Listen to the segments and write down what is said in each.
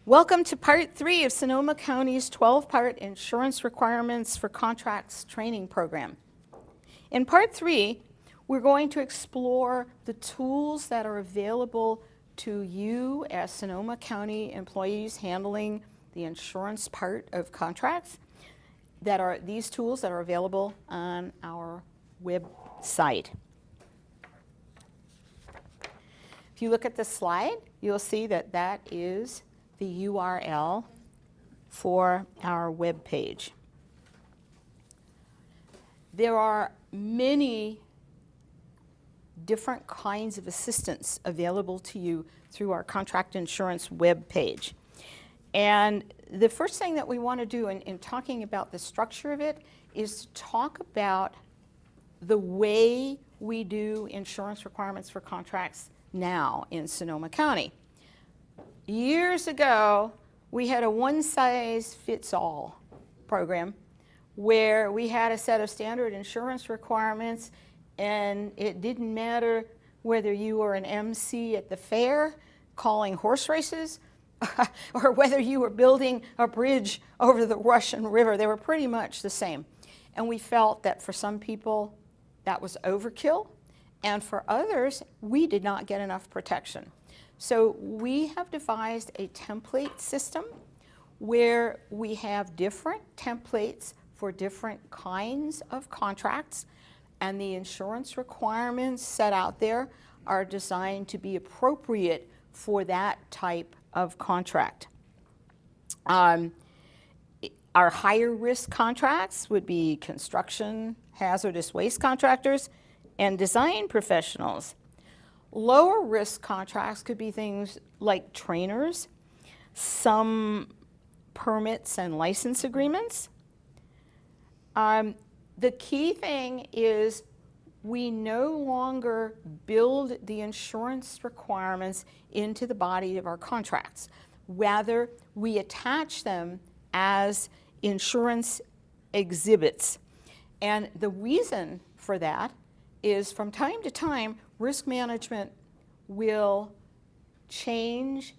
Welcome to part 3 of Sonoma County's 12-part Insurance Requirements for Contracts training program. In part 3, we're going to explore the tools that are available to you as Sonoma County employees handling the insurance part of contracts. These tools that are available on our website. If you look at the slide, you'll see that that is the URL for our web page. There are many different kinds of assistance available to you through our contract insurance web page. And the first thing that we want to do in talking about the structure of it is to talk about the way we do insurance requirements for contracts now in Sonoma County. Years ago, we had a one-size-fits-all program where we had a set of standard insurance requirements, and it didn't matter whether you were an MC at the fair calling horse races or whether you were building a bridge over the Russian River. They were pretty much the same. And we felt that for some people that was overkill, and for others, we did not get enough protection. So we have devised a template system where we have different templates for different kinds of contracts, and the insurance requirements set out there are designed to be appropriate for that type of contract. Our higher risk contracts would be construction, hazardous waste contractors, and design professionals. Lower risk contracts could be things like trainers, some permits and license agreements. The key thing is we no longer build the insurance requirements into the body of our contracts. Rather, we attach them as insurance exhibits. And the reason for that is from time to time, risk management will change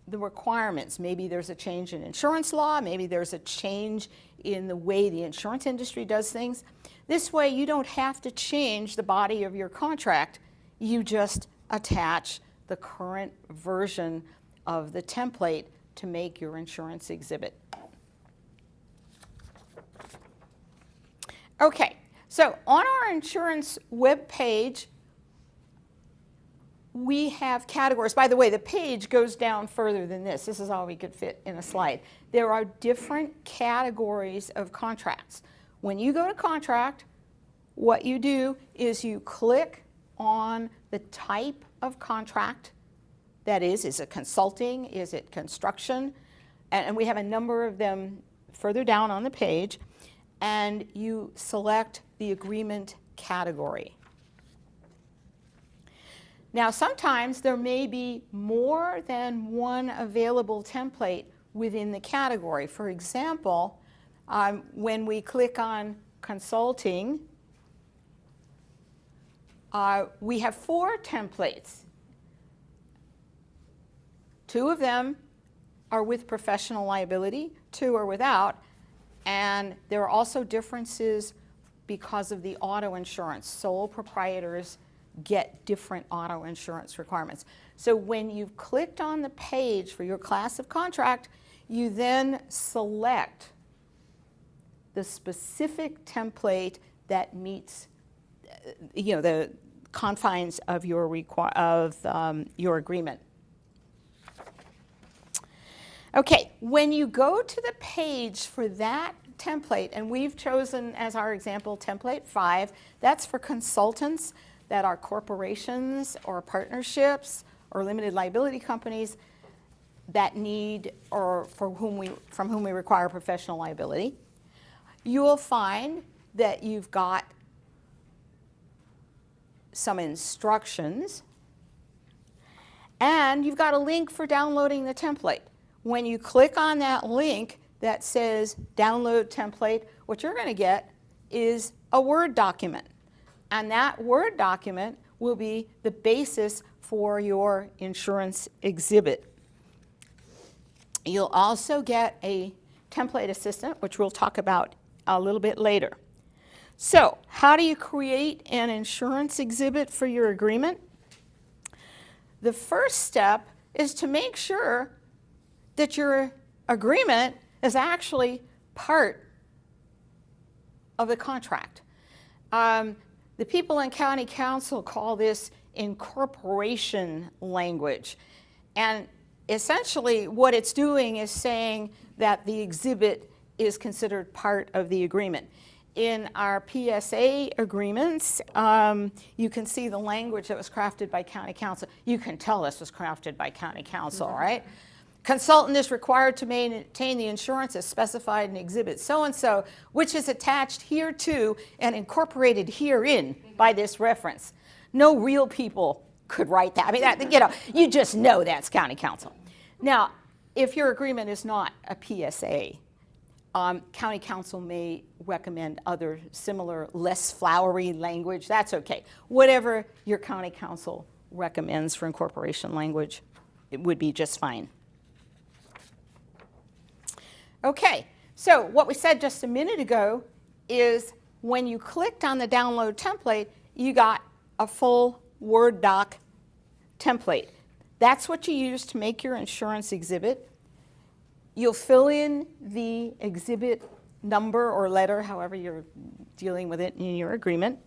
the requirements. Maybe there's a change in insurance law, maybe there's a change in the way the insurance industry does things. This way you don't have to change the body of your contract, you just attach the current version of the template to make your insurance exhibit. Okay. So on our insurance web page, we have categories. By the way, the page goes down further than this. This is all we could fit in a slide. There are different categories of contracts. When you go to contract, what you do is you click on the type of contract that is it consulting, is it construction? And we have a number of them further down on the page. And you select the agreement category. Now, sometimes there may be more than one available template within the category. For example, when we click on consulting, we have 4 templates. 2 of them are with professional liability, 2 are without. And there are also differences because of the auto insurance. Sole proprietors get different auto insurance requirements. So when you've clicked on the page for your class of contract, you then select the specific template that meets the confines of your agreement. Okay, when you go to the page for that template, and we've chosen as our example template 5, that's for consultants that are corporations or partnerships or limited liability companies that need or from whom we require professional liability. You will find that you've got some instructions and you've got a link for downloading the template. When you click on that link that says download template, what you're going to get is a Word document. And that Word document will be the basis for your insurance exhibit. You'll also get a template assistant, which we'll talk about a little bit later. So, how do you create an insurance exhibit for your agreement? The first step is to make sure that your agreement is actually part of the contract. The people in county council call this incorporation language. And essentially what it's doing is saying that the exhibit is considered part of the agreement. In our PSA agreements, you can see the language that was crafted by county council. You can tell this was crafted by county council, right? Consultant is required to maintain the insurance as specified in exhibit so-and-so, which is attached hereto and incorporated herein by this reference. No real people could write that. I mean, you just know that's county council. Now, if your agreement is not a PSA, county council may recommend other similar, less flowery language. That's okay. Whatever your county council recommends for incorporation language, it would be just fine. Okay, so what we said just a minute ago is when you clicked on the download template, you got a full Word doc template. That's what you use to make your insurance exhibit. You'll fill in the exhibit number or letter, however you're dealing with it in your agreement.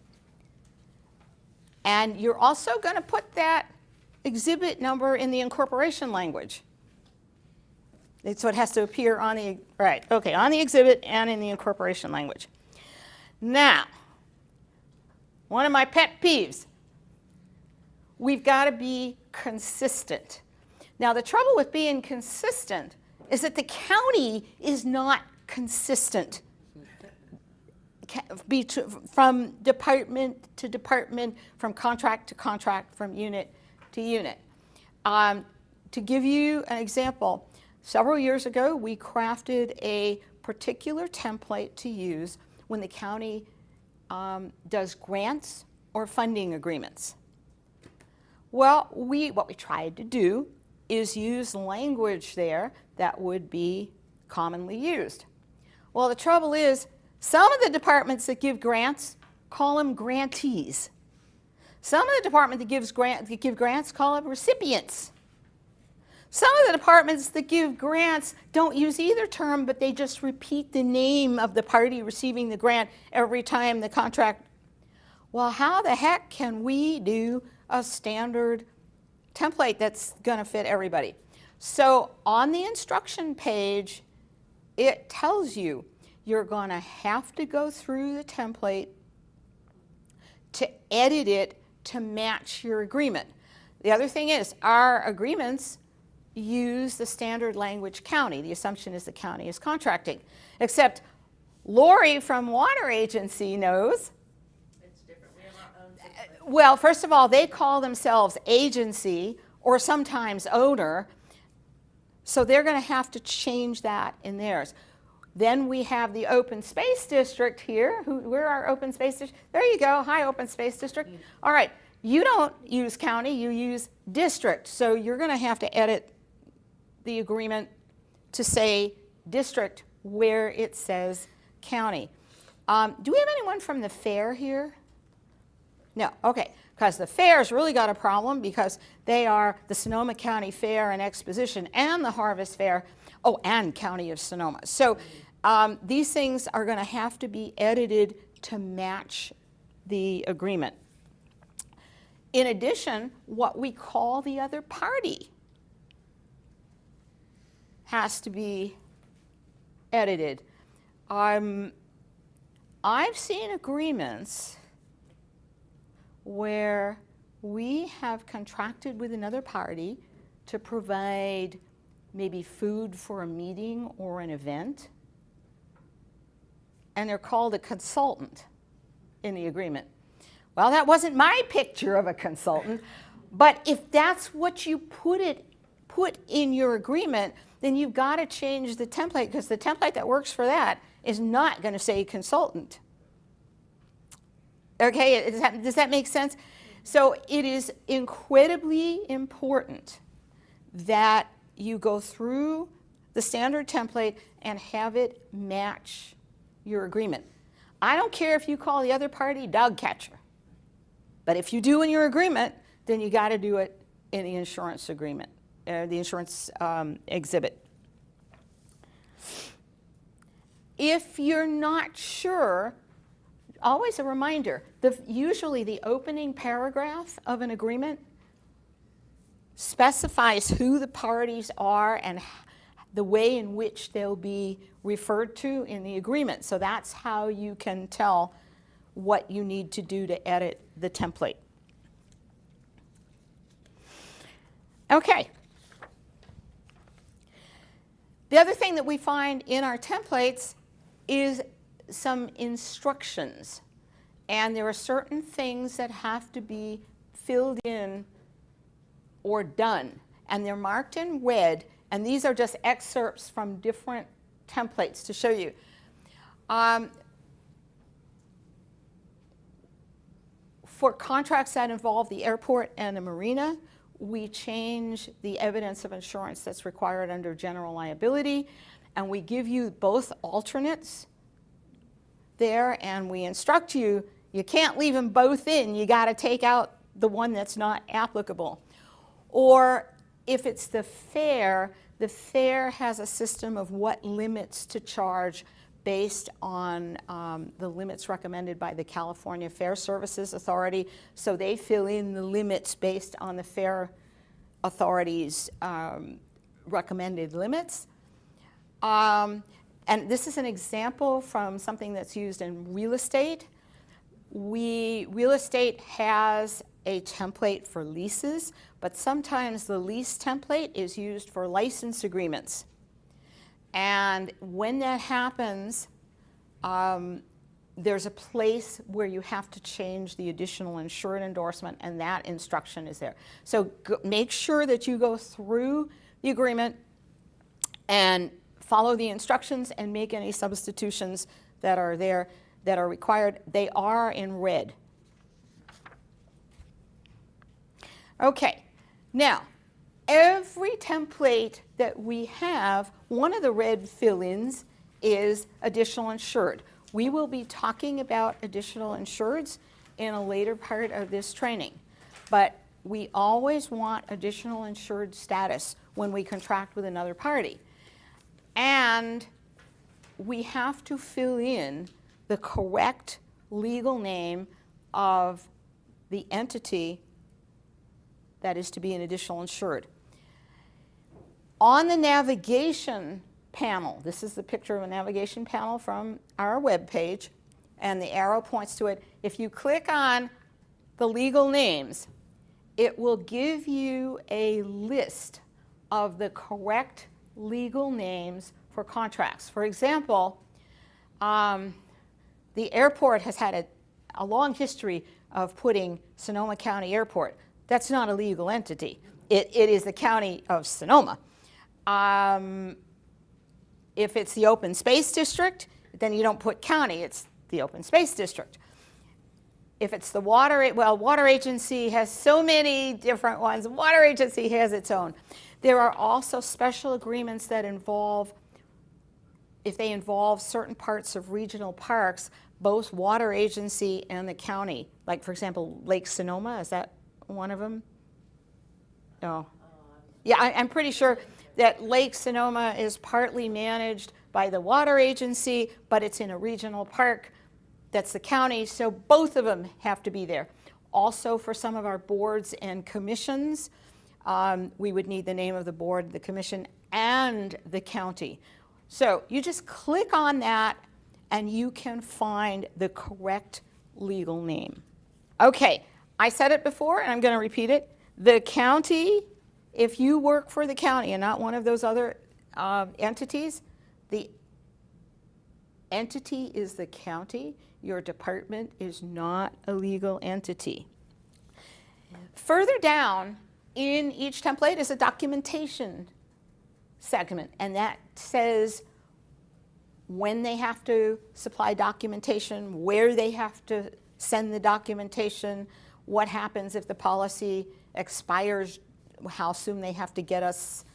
And you're also going to put that exhibit number in the incorporation language. So it has to appear on the, on the exhibit and in the incorporation language. Now, one of my pet peeves, we've got to be consistent. Now, the trouble with being consistent is that the county is not consistent from department to department, from contract to contract, from unit to unit. To give you an example, several years ago, we crafted a particular template to use when the county does grants or funding agreements. Well, what we tried to do is use language there that would be commonly used. Well, the trouble is, some of the departments that give grants call them grantees. Some of the departments that give grants call them recipients. Some of the departments that give grants don't use either term, but they just repeat the name of the party receiving the grant every time the contract. Well, how the heck can we do a standard template that's going to fit everybody? So on the instruction page, it tells you you're going to have to go through the template to edit it to match your agreement. The other thing is, our agreements use the standard language county. The assumption is the county is contracting. Except Lori from Water Agency knows. It's different. We have our own template. Well, first of all, they call themselves agency or sometimes owner. So they're going to have to change that in theirs. Then we have the Open Space District here. We're our Open Space District. There you go. Hi, Open Space District. All right. You don't use county. You use district. So you're going to have to edit the agreement to say district where it says county. Do we have anyone from the fair here? No. Okay. Because the fair's really got a problem because they are the Sonoma County Fair and Exposition and the Harvest Fair, and County of Sonoma. So these things are going to have to be edited to match the agreement. In addition, what we call the other party has to be edited. I've seen agreements where we have contracted with another party to provide maybe food for a meeting or an event, and they're called a consultant in the agreement. Well, that wasn't my picture of a consultant, but if that's what you put in your agreement, then you've got to change the template, because the template that works for that is not going to say consultant. Okay, does that make sense? So it is incredibly important that you go through the standard template and have it match your agreement. I don't care if you call the other party dog catcher, but if you do in your agreement, then you got to do it in the insurance agreement, the insurance exhibit. If you're not sure, always a reminder, usually the opening paragraph of an agreement specifies who the parties are and the way in which they'll be referred to in the agreement. So that's how you can tell what you need to do to edit the template. Okay. The other thing that we find in our templates is some instructions. And there are certain things that have to be filled in or done. And they're marked in red. And these are just excerpts from different templates to show you. For contracts that involve the airport and the marina, we change the evidence of insurance that's required under general liability, and we give you both alternates there, and we instruct you, you can't leave them both in, you got to take out the one that's not applicable. Or if it's the fair has a system of what limits to charge based on the limits recommended by the California Fair Services Authority. So they fill in the limits based on the Fair Authority's recommended limits. And this is an example from something that's used in real estate. Real estate has a template for leases, but sometimes the lease template is used for license agreements. And when that happens, there's a place where you have to change the additional insured endorsement, and that instruction is there. So make sure that you go through the agreement and follow the instructions and make any substitutions that are there that are required. They are in red. Okay, now, every template that we have, one of the red fill-ins is additional insured. We will be talking about additional insureds in a later part of this training, but we always want additional insured status when we contract with another party. And we have to fill in the correct legal name of the entity that is to be an additional insured. On the navigation panel, this is the picture of a navigation panel from our web page, and the arrow points to it. If you click on the legal names, it will give you a list of the correct legal names for contracts. For example, the airport has had a long history of putting Sonoma County Airport. That's not a legal entity. It is the county of Sonoma. If it's the open space district, then you don't put county, it's the open space district. If it's the water agency has so many different ones. Water agency has its own. There are also special agreements that involve, if they involve certain parts of regional parks, both water agency and the county. Like, for example, Lake Sonoma, is that one of them? No. Yeah, I'm pretty sure that Lake Sonoma is partly managed by the water agency, but it's in a regional park that's the county, so both of them have to be there. Also, for some of our boards and commissions, we would need the name of the board, the commission, and the county. So you just click on that and you can find the correct legal name. Okay, I said it before and I'm going to repeat it. The county, if you work for the county and not one of those other entities, the entity is the county. Your department is not a legal entity. Further down in each template is a documentation segment, and that says when they have to supply documentation, where they have to send the documentation, what happens if the policy expires, how soon they have to get us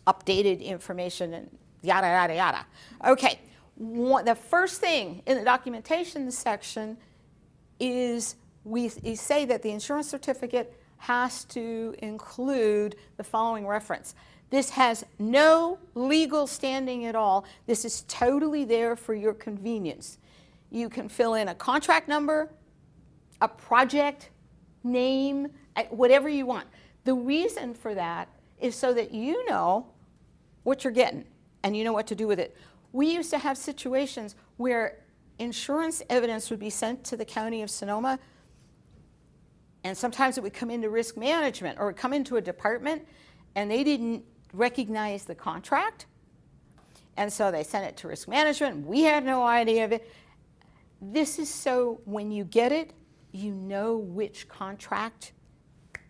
updated information and yada, yada, yada. Okay, the first thing in the documentation section is we say that the insurance certificate has to include the following reference. This has no legal standing at all. This is totally there for your convenience. You can fill in a contract number, a project name, whatever you want. The reason for that is so that you know what you're getting and you know what to do with it. We used to have situations where insurance evidence would be sent to the county of Sonoma, and sometimes it would come into risk management or come into a department and they didn't recognize the contract, and so they sent it to risk management. We had no idea of it. This is so when you get it, you know which contract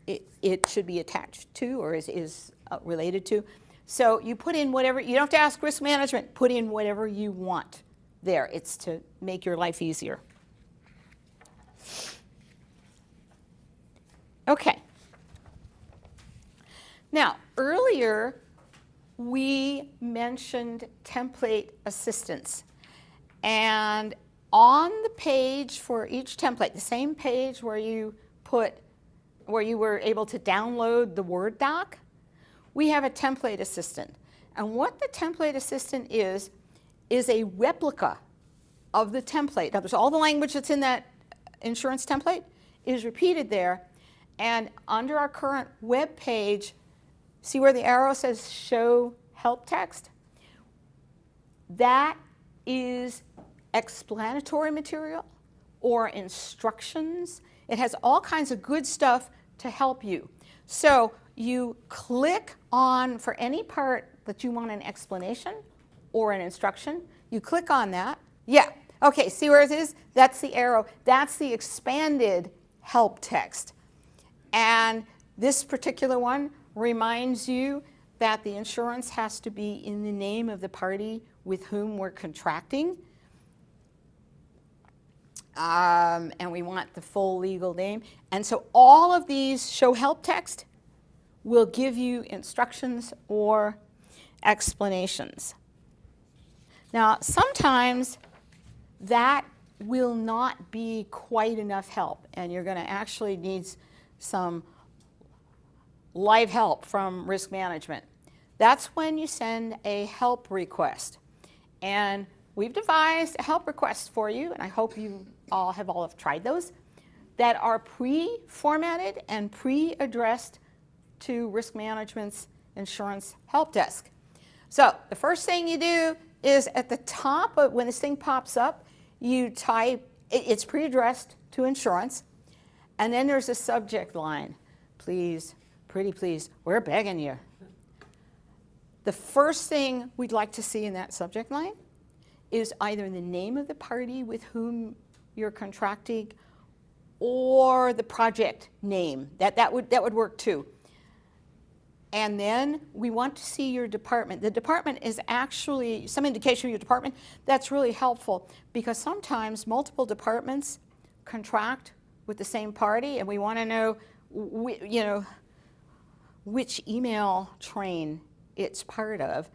it should be attached to or is related to. So you put in whatever, you don't have to ask risk management, put in whatever you want there. It's to make your life easier. Okay. Now, earlier we mentioned template assistance. And on the page for each template, the same page where you were able to download the Word doc, we have a template assistant. And what the template assistant is a replica of the template. Now, there's all the language that's in that insurance template is repeated there. And under our current web page, see where the arrow says show help text? That is explanatory material or instructions. It has all kinds of good stuff to help you. So you click on, for any part that you want an explanation or an instruction, you click on that. Yeah, okay, see where it is? That's the arrow. That's the expanded help text. And this particular one reminds you that the insurance has to be in the name of the party with whom we're contracting. And we want the full legal name. And so all of these show help text will give you instructions or explanations. Now, sometimes that will not be quite enough help, and you're going to actually need some live help from risk management. That's when you send a help request. And we've devised a help request for you, and I hope you all have tried those, that are pre-formatted and pre-addressed to risk management's insurance help desk. So the first thing you do is at the top of when this thing pops up, you type, it's pre-addressed to insurance, and then there's a subject line. Please, pretty please, we're begging you. The first thing we'd like to see in that subject line is either the name of the party with whom you're contracting or the project name. That would work too. And then we want to see your department. The department is actually some indication of your department. That's really helpful because sometimes multiple departments contract with the same party, and we want to know, which email train it's part of.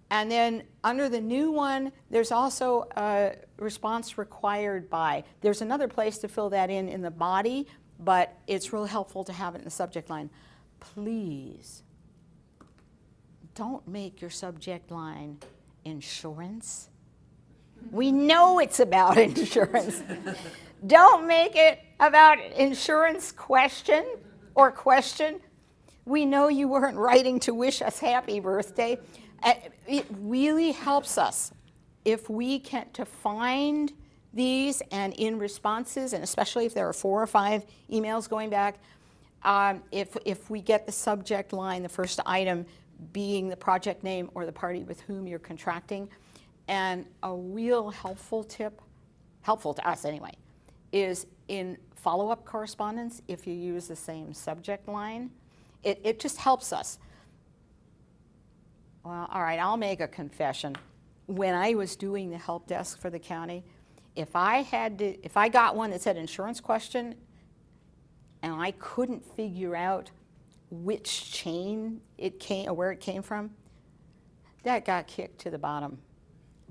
And then under the new one, there's also a response required by. There's another place to fill that in the body, but it's really helpful to have it in the subject line. Please don't make your subject line insurance. We know it's about insurance. Don't make it about insurance question or question. We know you weren't writing to wish us happy birthday. It really helps us if we can to find these and in responses, and especially if there are 4 or 5 emails going back, if we get the subject line, the first item being the project name or the party with whom you're contracting. And a real helpful tip, helpful to us anyway, is in follow-up correspondence, if you use the same subject line, it just helps us. Well, all right, I'll make a confession. When I was doing the help desk for the county, if I got one that said insurance question and I couldn't figure out which chain it came or where it came from, that got kicked to the bottom,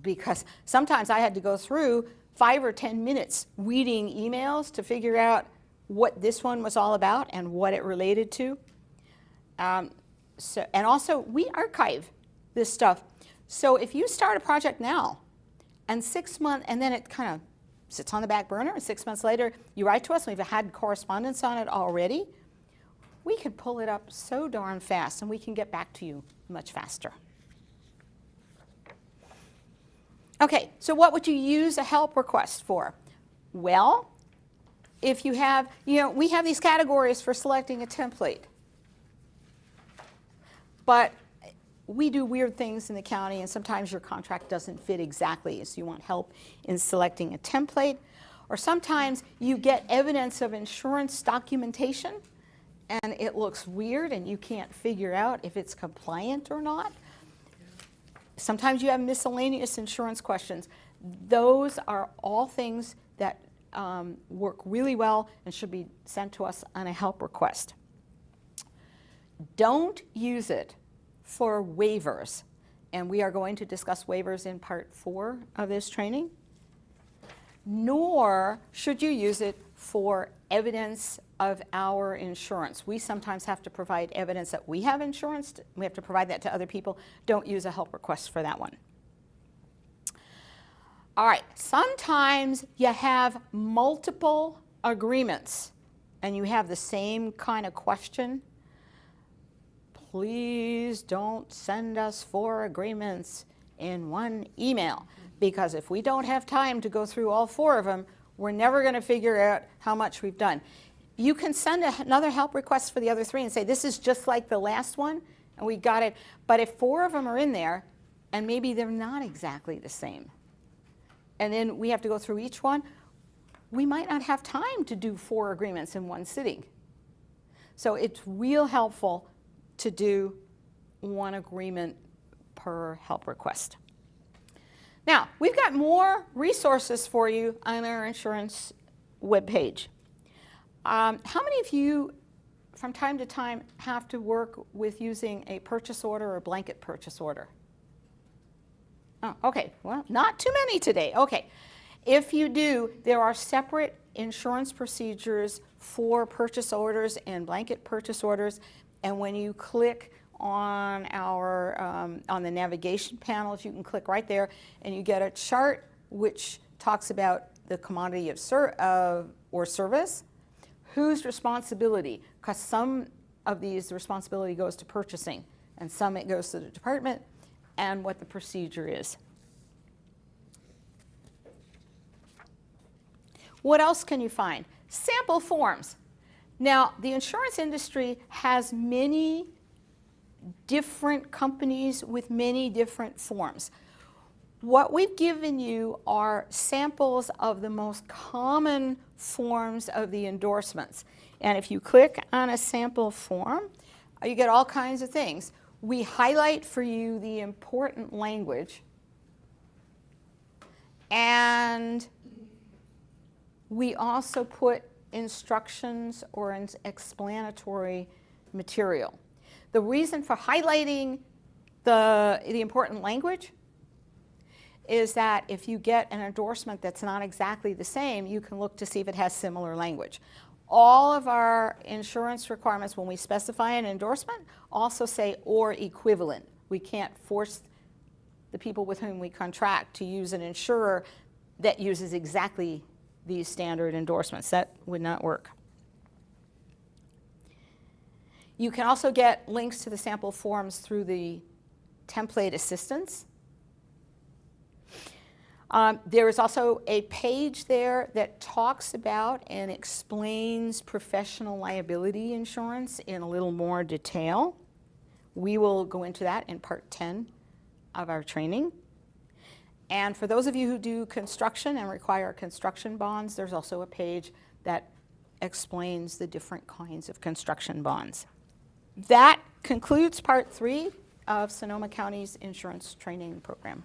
because sometimes I had to go through 5 or 10 minutes reading emails to figure out what this one was all about and what it related to. And also, we archive this stuff. So if you start a project now, and 6 months, and then it kind of sits on the back burner, and 6 months later, you write to us, and we've had correspondence on it already, we can pull it up so darn fast, and we can get back to you much faster. Okay, so what would you use a help request for? Well, if you have, we have these categories for selecting a template. But we do weird things in the county, and sometimes your contract doesn't fit exactly, so you want help in selecting a template. Or sometimes you get evidence of insurance documentation, and it looks weird, and you can't figure out if it's compliant or not. Sometimes you have miscellaneous insurance questions. Those are all things that work really well and should be sent to us on a help request. Don't use it for waivers, and we are going to discuss waivers in part 4 of this training. Nor should you use it for evidence of our insurance. We sometimes have to provide evidence that we have insurance. We have to provide that to other people. Don't use a help request for that one. All right, sometimes you have multiple agreements and you have the same kind of question. Please don't send us 4 agreements in one email, because if we don't have time to go through all 4 of them, we're never going to figure out how much we've done. You can send another help request for the other 3 and say, this is just like the last one, and we got it. But if 4 of them are in there, and maybe they're not exactly the same, and then we have to go through each one, we might not have time to do 4 agreements in one sitting. So it's real helpful to do 1 agreement per help request. Now, we've got more resources for you on our insurance webpage. How many of you, from time to time, have to work with using a purchase order or blanket purchase order? Oh, okay, well, not too many today. Okay, if you do, there are separate insurance procedures for purchase orders and blanket purchase orders, and when you click on our on the navigation panels, you can click right there, and you get a chart which talks about the commodity or service, whose responsibility, because some of these, the responsibility goes to purchasing, and some it goes to the department, and what the procedure is. What else can you find? Sample forms. Now, the insurance industry has many different companies with many different forms. What we've given you are samples of the most common forms of the endorsements. And if you click on a sample form, you get all kinds of things. We highlight for you the important language, and we also put instructions or explanatory material. The reason for highlighting the important language is that if you get an endorsement that's not exactly the same, you can look to see if it has similar language. All of our insurance requirements, when we specify an endorsement, also say or equivalent. We can't force the people with whom we contract to use an insurer that uses exactly these standard endorsements. That would not work. You can also get links to the sample forms through the template assistance. There is also a page there that talks about and explains professional liability insurance in a little more detail. We will go into that in part 10 of our training. And for those of you who do construction and require construction bonds, there's also a page that explains the different kinds of construction bonds. That concludes part 3 of Sonoma County's insurance training program.